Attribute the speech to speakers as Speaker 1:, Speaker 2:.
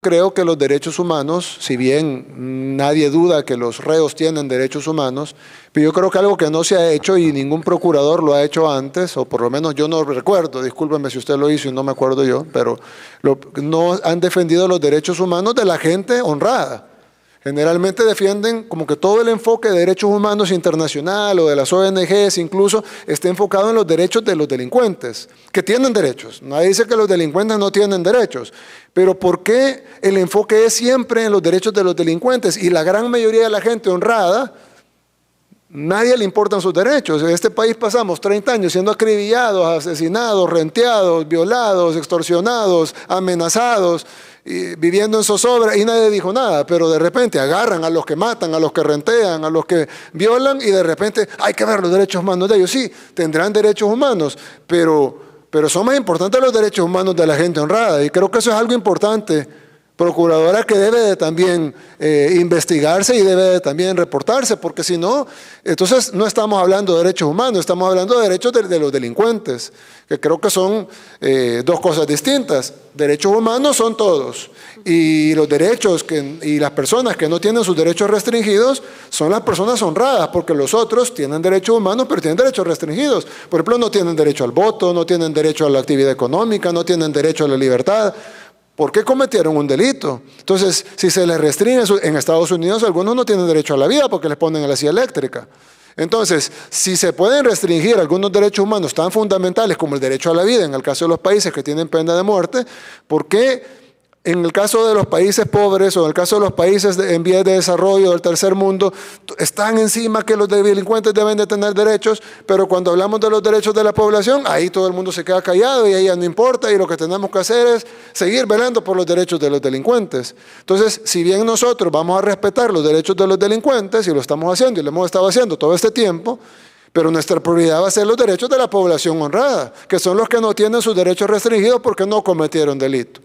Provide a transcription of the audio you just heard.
Speaker 1: creo que los derechos humanos, si bien nadie duda que los reos tienen derechos humanos, pero yo creo que algo que no se ha hecho y ningún procurador lo ha hecho antes, o por lo menos yo no recuerdo, discúlpeme si usted lo hizo y no me acuerdo yo, pero no han defendido los derechos humanos de la gente honrada. Generalmente defienden como que todo el enfoque de derechos humanos internacional o de las ONGs incluso esté enfocado en los derechos de los delincuentes, que tienen derechos. Nadie dice que los delincuentes no tienen derechos, pero ¿por qué el enfoque es siempre en los derechos de los delincuentes? Y la gran mayoría de la gente honrada, nadie le importan sus derechos. En este país pasamos 30 años siendo acribillados, asesinados, renteados, violados, extorsionados, amenazados, viviendo en zozobra y nadie dijo nada, pero de repente agarran a los que matan, a los que rentean, a los que violan y de repente hay que ver los derechos humanos de ellos. Sí, tendrán derechos humanos, pero son más importantes los derechos humanos de la gente honrada y creo que eso es algo importante, procuradora, que debe de también investigarse y debe de también reportarse, porque si no, entonces no estamos hablando de derechos humanos, estamos hablando de derechos de los delincuentes, que creo que son dos cosas distintas. Derechos humanos son todos, y los derechos y las personas que no tienen sus derechos restringidos son las personas honradas, porque los otros tienen derechos humanos, pero tienen derechos restringidos. Por ejemplo, no tienen derecho al voto, no tienen derecho a la actividad económica, no tienen derecho a la libertad. ¿Por qué cometieron un delito? Entonces, si se les restringe, en Estados Unidos algunos no tienen derecho a la vida porque les ponen a la silla eléctrica. Entonces, si se pueden restringir algunos derechos humanos tan fundamentales como el derecho a la vida, en el caso de los países que tienen pena de muerte, ¿por qué en el caso de los países pobres o en el caso de los países en vías de desarrollo del tercer mundo están encima que los delincuentes deben de tener derechos, pero cuando hablamos de los derechos de la población, ahí todo el mundo se queda callado y ahí ya no importa y lo que tenemos que hacer es seguir velando por los derechos de los delincuentes? Entonces, si bien nosotros vamos a respetar los derechos de los delincuentes y lo estamos haciendo y lo hemos estado haciendo todo este tiempo, pero nuestra prioridad va a ser los derechos de la población honrada, que son los que no tienen sus derechos restringidos porque no cometieron delito.